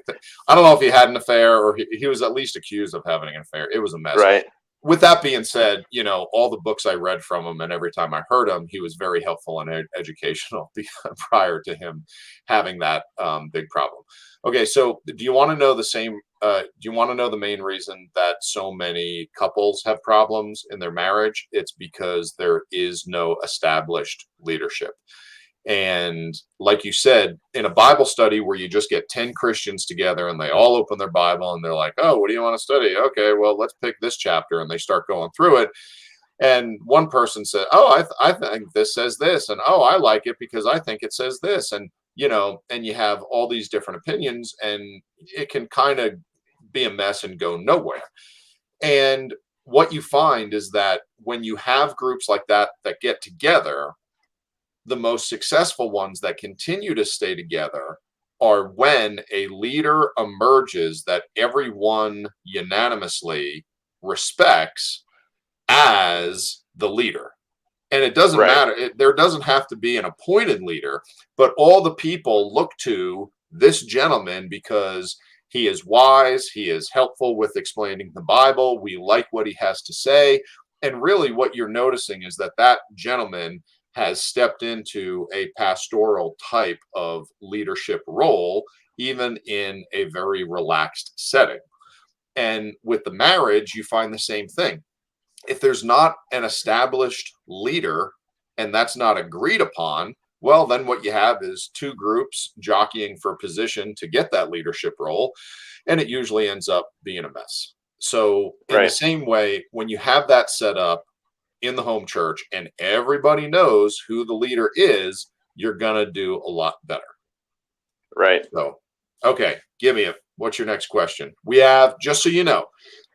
don't know if he had an affair, or he was at least accused of having an affair. It was a mess. Right. With that being said, all the books I read from him, and every time I heard him, he was very helpful and educational prior to him having that big problem. Okay, so do you want to know do you want to know the main reason that so many couples have problems in their marriage? It's because there is no established leadership. And like you said, in a Bible study where you just get 10 Christians together and they all open their Bible and they're like, oh, what do you want to study? Okay, well, let's pick this chapter. And they start going through it. And one person said, oh, I think this says this. And, oh, I like it because I think it says this. And, and you have all these different opinions, and it can kind of be a mess and go nowhere. And what you find is that when you have groups like that get together, the most successful ones that continue to stay together are when a leader emerges that everyone unanimously respects as the leader. And it doesn't matter. There doesn't have to be an appointed leader, but all the people look to this gentleman because he is wise. He is helpful with explaining the Bible. We like what he has to say. And really what you're noticing is that gentleman has stepped into a pastoral type of leadership role, even in a very relaxed setting. And with the marriage, you find the same thing. If there's not an established leader and that's not agreed upon, well, then what you have is 2 groups jockeying for position to get that leadership role, and it usually ends up being a mess. So in the same way, when you have that set up in the home church and everybody knows who the leader is, you're going to do a lot better. Right. So, okay, what's your next question? We have, just so you know,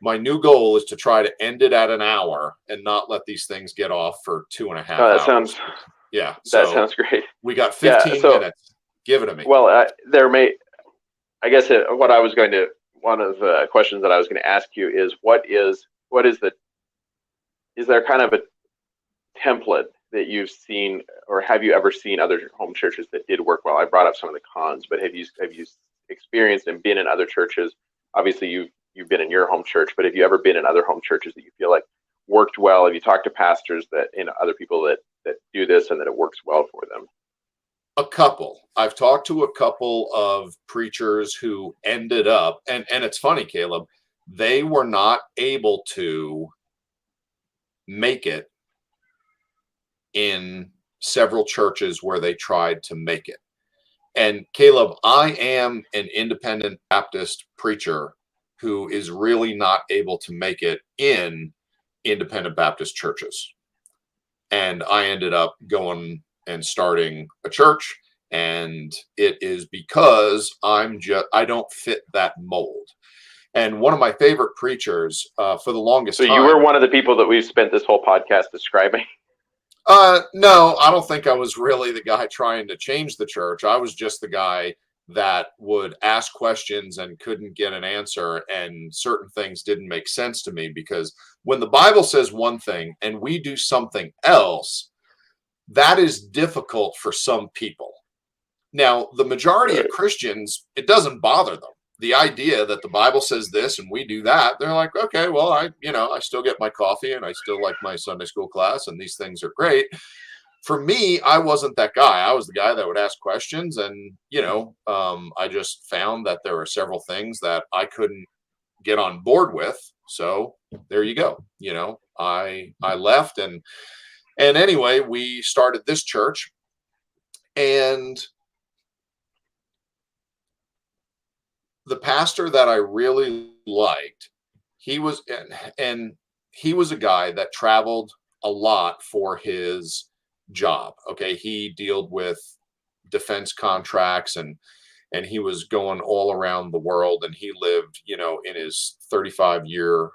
my new goal is to try to end it at an hour and not let these things get off for 2.5 hours. That sounds great. We got 15 minutes. Give it to me. Well, one of the questions that I was going to ask you is, is there kind of a template that you've seen, or have you ever seen other home churches that did work well? I brought up some of the cons, but have you experienced and been in other churches? Obviously, you've been in your home church, but have you ever been in other home churches that you feel like worked well? Have you talked to pastors other people that do this and that it works well for them? A couple. I've talked to a couple of preachers who ended up, and it's funny, Caleb, they were not able to make it in several churches where they tried to make it. And Caleb, I am an independent Baptist preacher who is really not able to make it in independent Baptist churches. And I ended up going and starting a church, and it is because I don't fit that mold. And one of my favorite preachers for the longest time. So you were one of the people that we've spent this whole podcast describing? No, I don't think I was really the guy trying to change the church. I was just the guy that would ask questions and couldn't get an answer, and certain things didn't make sense to me, because when the Bible says one thing and we do something else, that is difficult for some people. Now, the majority of Christians, it doesn't bother them. The idea that the Bible says this and we do that, they're like, okay, well, I still get my coffee and I still like my Sunday school class and these things are great. For me, I wasn't that guy. I was the guy that would ask questions, and I just found that there were several things that I couldn't get on board with. So there you go. I left, and anyway, we started this church, and the pastor that I really liked, he was a guy that traveled a lot for his job. Okay. He dealt with defense contracts, and he was going all around the world, and he lived, in his 35-year,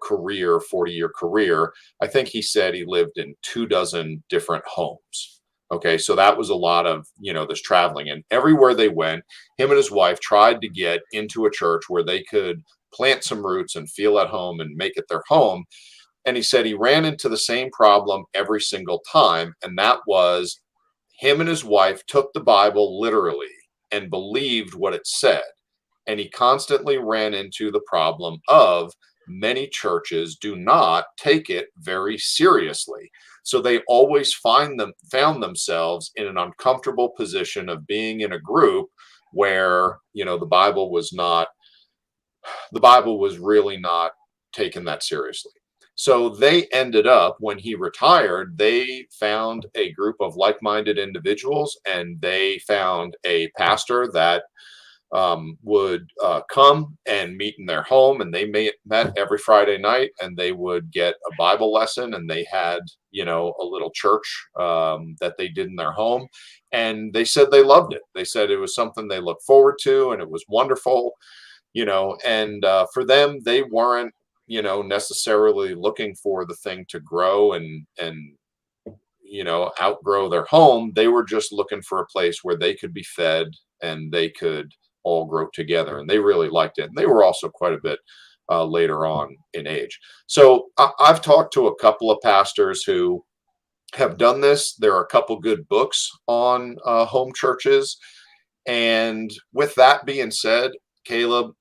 career, 40-year career. I think he said he lived in 24 different homes. Okay. So that was a lot of, this traveling, and everywhere they went, him and his wife tried to get into a church where they could plant some roots and feel at home and make it their home. And he said he ran into the same problem every single time. And that was, him and his wife took the Bible literally and believed what it said. And he constantly ran into the problem of many churches do not take it very seriously. So they always found themselves in an uncomfortable position of being in a group where, the Bible was really not taken that seriously. So they ended up, when he retired, they found a group of like-minded individuals, and they found a pastor that would come and meet in their home, and they met every Friday night, and they would get a Bible lesson, and they had, a little church that they did in their home. And they said they loved it. They said it was something they looked forward to, and it was wonderful, and for them, they weren't, necessarily looking for the thing to grow and outgrow their home. They were just looking for a place where they could be fed and they could all grow together. And they really liked it. And they were also quite a bit later on in age. So I've talked to a couple of pastors who have done this. There are a couple good books on home churches. And with that being said, Caleb,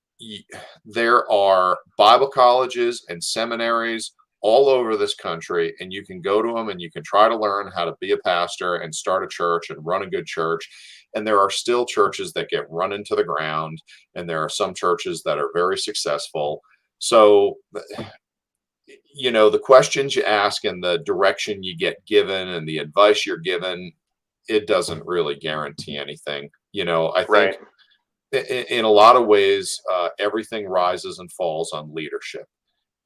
there are Bible colleges and seminaries all over this country, and you can go to them and you can try to learn how to be a pastor and start a church and run a good church. And there are still churches that get run into the ground, and there are some churches that are very successful. So, the questions you ask and the direction you get given and the advice you're given, it doesn't really guarantee anything. I think right. In a lot of ways, everything rises and falls on leadership.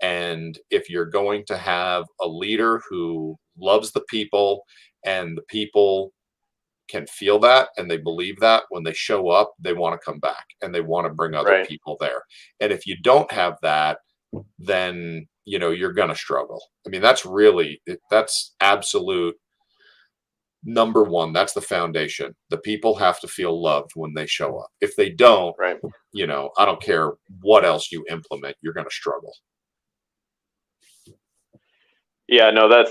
And if you're going to have a leader who loves the people, and the people can feel that and they believe that, when they show up, they want to come back and they want to bring other right. people there. And if you don't have that, then, you're going to struggle. I mean, that's absolute number one. That's the foundation. The people have to feel loved when they show up. If they don't, right. I don't care what else you implement, you're going to struggle. Yeah, no, I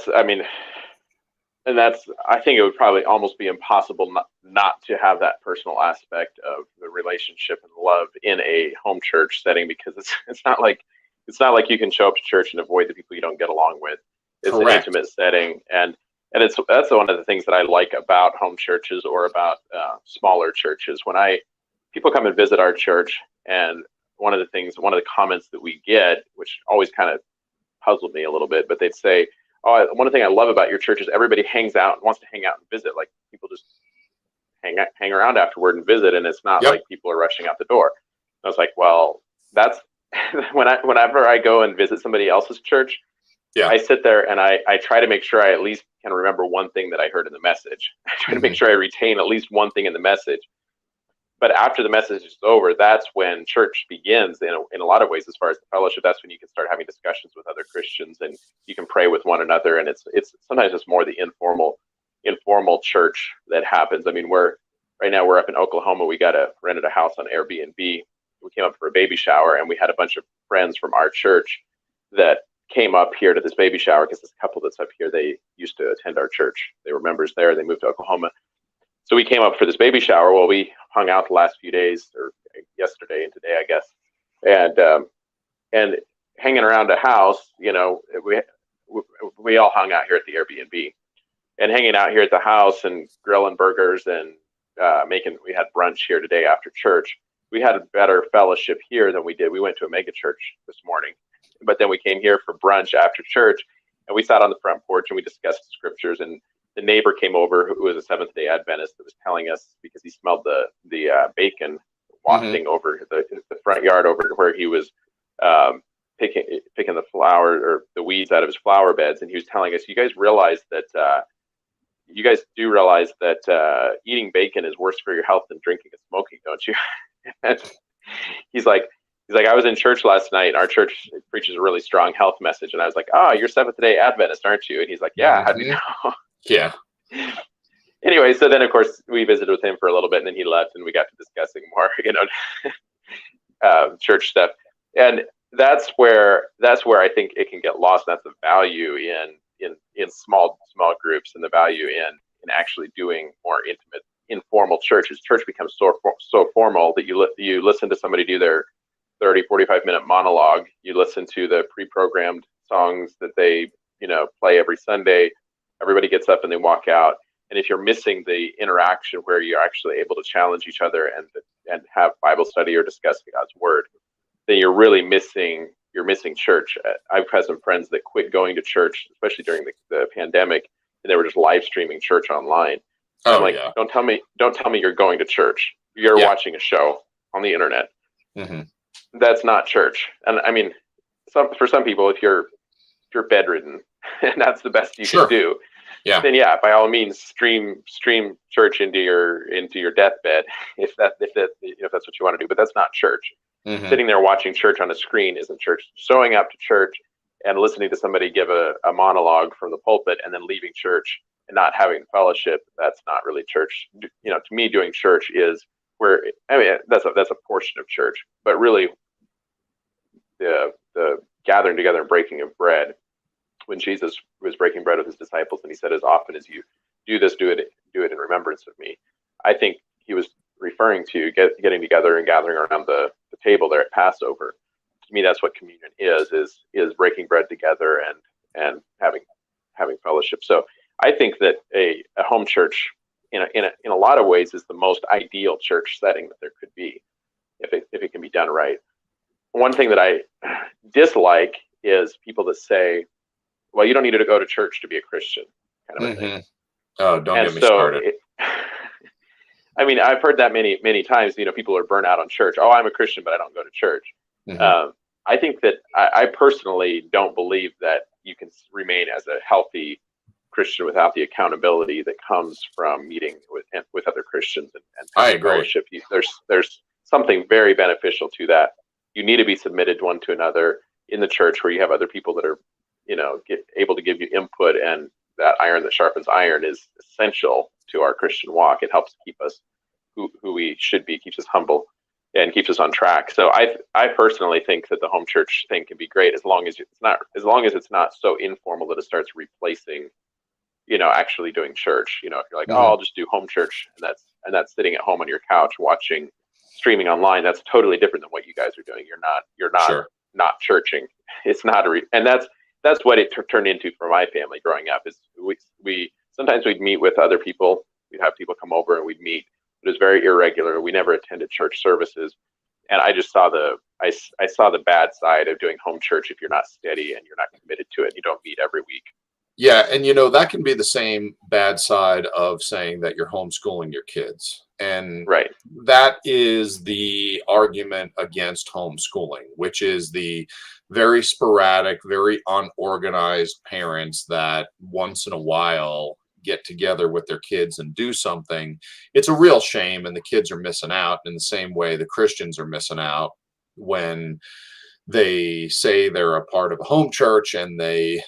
think it would probably almost be impossible not to have that personal aspect of the relationship and love in a home church setting, because it's not like you can show up to church and avoid the people you don't get along with. It's Correct. An intimate setting, and that's one of the things that I like about home churches or about smaller churches. When people come and visit our church, and one of the comments that we get, which always kind of puzzled me a little bit, but they'd say, "Oh, one thing I love about your church is everybody hangs out and wants to hang out and visit. Like, people just hang around afterward and visit, and it's not like people are rushing out the door." And I was like, "Well, that's whenever I go and visit somebody else's church, I sit there and I try to make sure I at least can remember one thing that I heard in the message. I try to make sure I retain at least one thing in the message. But after the message is over, that's when church begins in a lot of ways. As far as the fellowship, that's when you can start having discussions with other Christians, and you can pray with one another. And it's sometimes it's more the informal church that happens. I mean, right now we're up in Oklahoma. We rented a house on Airbnb. We came up for a baby shower, and we had a bunch of friends from our church that came up here to this baby shower, because this couple that's up here, they used to attend our church. They were members there. They moved to Oklahoma. So we came up for this baby shower. Well, we hung out the last few days, or yesterday and today, I guess, and hanging around a house. We all hung out here at the Airbnb, and hanging out here at the house and grilling burgers and we had brunch here today after church. We had a better fellowship here than we did. We went to a mega church this morning, but then we came here for brunch after church, and we sat on the front porch and we discussed scriptures. And the neighbor came over, who was a Seventh-day Adventist, that was telling us, because he smelled the bacon wafting over the front yard over where he was picking the flower or the weeds out of his flower beds, and he was telling us, you guys do realize that eating bacon is worse for your health than drinking and smoking, don't you? And he's like, I was in church last night. Our church preaches a really strong health message, and I was like, oh, you're Seventh-day Adventist, aren't you? And he's like, yeah. How do you know? Yeah. Anyway, so then of course we visited with him for a little bit, and then he left, and we got to discussing more, church stuff. And that's where I think it can get lost. That's the value in small groups, and the value in actually doing more intimate, informal churches. Church becomes so formal that you listen to somebody do their 30-45 minute monologue. You listen to the pre-programmed songs that they play every Sunday. Everybody gets up and they walk out. And if you're missing the interaction where you're actually able to challenge each other and have Bible study or discuss God's word, then you're really missing church. I've had some friends that quit going to church, especially during the pandemic, and they were just live streaming church online. So I'm like, yeah. Don't tell me you're going to church. You're watching a show on the internet. Mm-hmm. That's not church. And I mean, for some people, if you're bedridden and that's the best you can do, then by all means, stream church into your deathbed if that's what you want to do. But that's not church. Mm-hmm. Sitting there watching church on a screen isn't church. Showing up to church and listening to somebody give a monologue from the pulpit and then leaving church and not having fellowship, that's not really church. To me, doing church is where, I mean, that's a portion of church, but really the gathering together and breaking of bread. When Jesus was breaking bread with his disciples, and he said, as often as you do this, do it in remembrance of me. I think he was referring to getting together and gathering around the table there at Passover. To me, that's what communion is breaking bread together and having fellowship. So I think that a home church in a lot of ways is the most ideal church setting that there could be if it can be done right. One thing that I dislike is people that say, well, you don't need to go to church to be a Christian, kind of a thing. Oh, don't get me started. I mean, I've heard that many, many times. People are burnt out on church. Oh, I'm a Christian, but I don't go to church. Mm-hmm. I think that I personally don't believe that you can remain as a healthy Christian without the accountability that comes from meeting with other Christians and I agree. Fellowship. There's something very beneficial to that. You need to be submitted one to another in the church, where you have other people that are able to give you input, and that iron that sharpens iron is essential to our Christian walk. It helps keep us who we should be, keeps us humble, and keeps us on track. So I personally think that the home church thing can be great as long as it's not so informal that it starts replacing actually doing church. If you're like, mm-hmm. oh, I'll just do home church, and that's sitting at home on your couch watching streaming online, that's totally different than what you guys are doing. You're not sure. not churching. It's not and that's what it turned into for my family growing up. Is we sometimes we'd meet with other people. We'd have people come over and we'd meet. It was very irregular. We never attended church services, and I just saw I saw the bad side of doing home church if you're not steady and you're not committed to it. And you don't meet every week. Yeah, and that can be the same bad side of saying that you're homeschooling your kids. And right. That is the argument against homeschooling, which is the very sporadic, very unorganized parents that once in a while get together with their kids and do something. It's a real shame, and the kids are missing out in the same way the Christians are missing out when they say they're a part of a home church and they,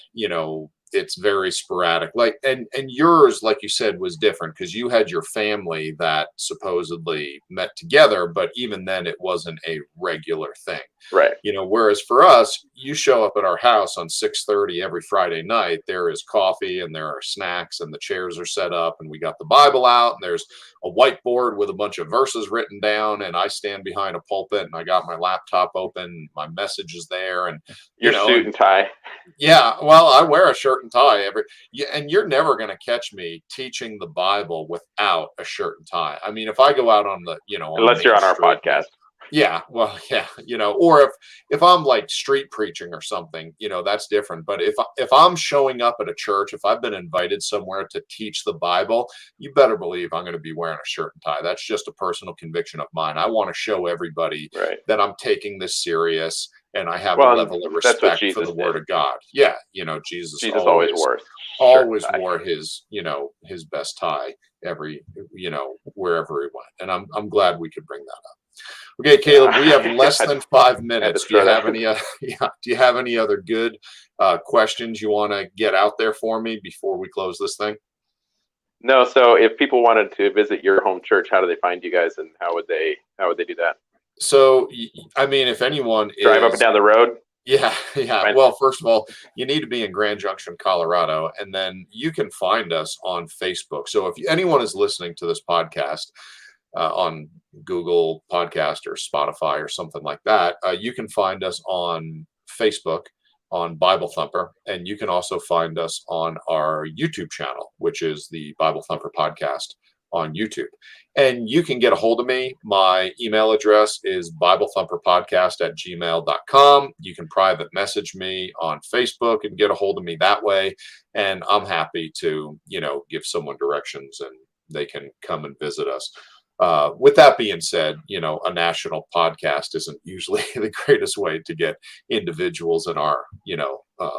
it's very sporadic. And yours, like you said, was different because you had your family that supposedly met together, but even then it wasn't a regular thing. Right. Whereas for us, you show up at our house on 6:30 every Friday night. There is coffee and there are snacks and the chairs are set up and we got the Bible out and there's a whiteboard with a bunch of verses written down, and I stand behind a pulpit and I got my laptop open, my message is there, and your suit and tie. Yeah, well, I wear a shirt and tie and you're never going to catch me teaching the Bible without a shirt and tie. I mean, if I go out on the, unless you're on our podcast. Yeah, well, yeah, or if I'm like street preaching or something, that's different. But if I'm showing up at a church, if I've been invited somewhere to teach the Bible, you better believe I'm going to be wearing a shirt and tie. That's just a personal conviction of mine. I want to show everybody that I'm taking this serious and I have a level of respect for the Word of God. Yeah, Jesus always wore his, his best tie wherever he went, and I'm glad we could bring that up. Okay, Caleb, we have less than 5 minutes. Do you have any? Do you have any other good questions you want to get out there for me before we close this thing? No. So, if people wanted to visit your home church, how do they find you guys, and how would they do that? So, I mean, if anyone drive up and down the road. Yeah. Well, first of all, you need to be in Grand Junction, Colorado, and then you can find us on Facebook. So, if anyone is listening to this podcast on Google Podcast or Spotify or something like that, you can find us on Facebook on Bible Thumper, and you can also find us on our YouTube channel, which is the Bible Thumper Podcast on YouTube. And you can get a hold of me. My email address is BibleThumperPodcast@gmail.com. You can private message me on Facebook and get a hold of me that way. And I'm happy to, give someone directions and they can come and visit us. With that being said, a national podcast isn't usually the greatest way to get individuals in our,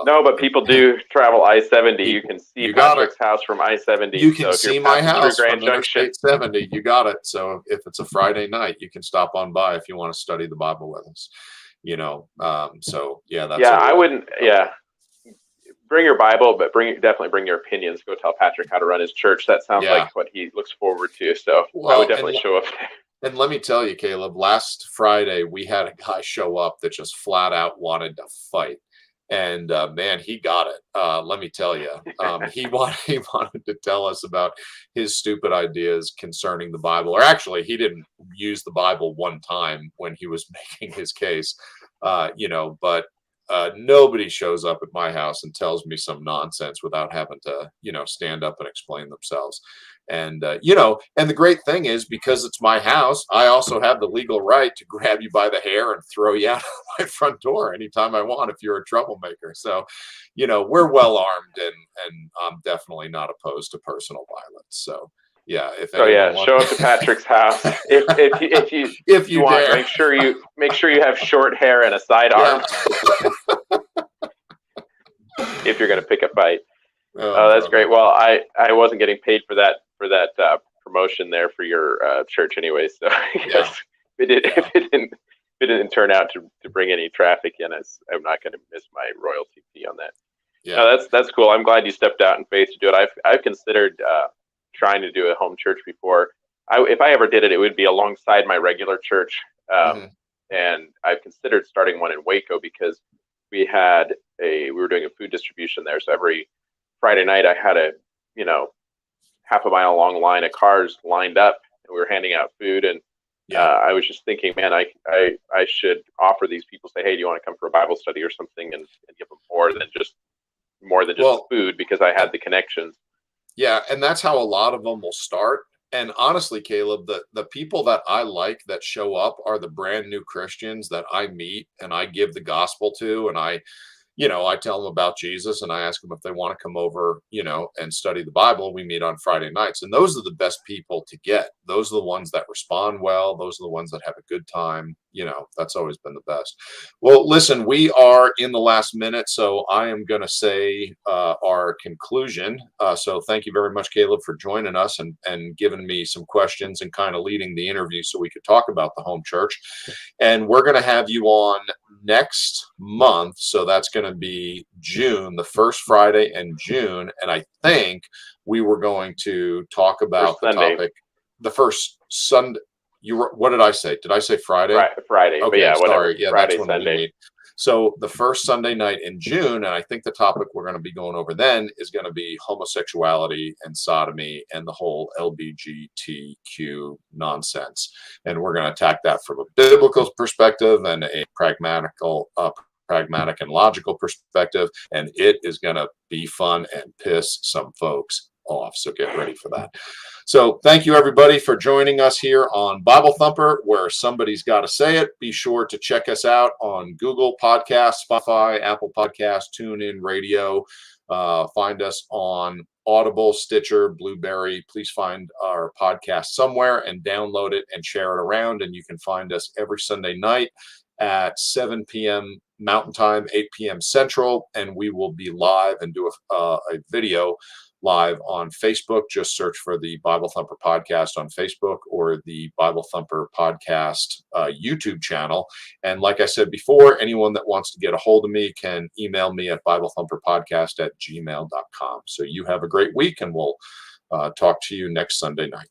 no, but people do travel I-70. You can see Patrick's house from I-70. You can see my house from Interstate 70. You got it. So if it's a Friday night, you can stop on by if you want to study the Bible with us. So yeah, that's. Yeah, I wouldn't. Yeah. Bring your Bible, but definitely bring your opinions. Go tell Patrick how to run his church. That sounds like what he looks forward to. So I would definitely show up. And let me tell you, Caleb, last Friday, we had a guy show up that just flat out wanted to fight. And man, he got it. Let me tell you, he wanted to tell us about his stupid ideas concerning the Bible. Or actually, he didn't use the Bible one time when he was making his case, but nobody shows up at my house and tells me some nonsense without having to, stand up and explain themselves. And, and the great thing is, because it's my house, I also have the legal right to grab you by the hair and throw you out of my front door anytime I want if you're a troublemaker. So, we're well armed, and I'm definitely not opposed to personal violence. So, yeah. Show up to Patrick's house if you want. Make sure you have short hair and a sidearm. If you're going to pick a fight. Oh, that's great. Well, I wasn't getting paid for that promotion there for your church anyway. So if it didn't turn out to bring any traffic in, I'm not going to miss my royalty fee on that. Yeah, no, that's cool. I'm glad you stepped out in faith to do it. I've considered trying to do a home church before. If I ever did it, it would be alongside my regular church. And I've considered starting one in Waco because we were doing a food distribution there. So every Friday night I had a half a mile long line of cars lined up, and we were handing out food. And I was just thinking, man, I should offer these people, say, hey, do you want to come for a Bible study or something, and give them more than just food, because I had the connections. Yeah, and that's how a lot of them will start. And honestly, Caleb, the people that I like that show up are the brand new Christians that I meet and I give the gospel to, and I tell them about Jesus, and I ask them if they want to come over, and study the Bible. We meet on Friday nights, and those are the best people to get. Those are the ones that respond well. Those are the ones that have a good time. That's always been the best. Well, listen, we are in the last minute, so I am going to say our conclusion. So thank you very much, Caleb, for joining us and giving me some questions and kind of leading the interview so we could talk about the home church. And we're going to have you on next month. So that's going to be June, the first Friday in June. And I think we were going to talk about the topic, the first Sunday. What did I say? Did I say Friday? Friday. Okay, yeah, sorry. Yeah, Friday, that's when Sunday. we meet. So the first Sunday night in June, and I think the topic we're going to be going over then is going to be homosexuality and sodomy and the whole LGBTQ nonsense. And we're going to attack that from a biblical perspective and a pragmatic and logical perspective. And it is going to be fun and piss some folks off. So get ready for that. So thank you, everybody, for joining us here on Bible Thumper, where somebody's got to say it. Be sure to check us out on Google Podcasts, Spotify, Apple Podcasts, TuneIn Radio. Find us on Audible, Stitcher, Blueberry. Please find our podcast somewhere and download it and share it around. And you can find us every Sunday night at 7 p.m. Mountain Time, 8 p.m. Central. And we will be live and do a video live on Facebook. Just search for the Bible Thumper Podcast on Facebook or the Bible Thumper Podcast YouTube channel. And like I said before, anyone that wants to get a hold of me can email me at BibleThumperPodcast@gmail.com. So you have a great week, and we'll talk to you next Sunday night.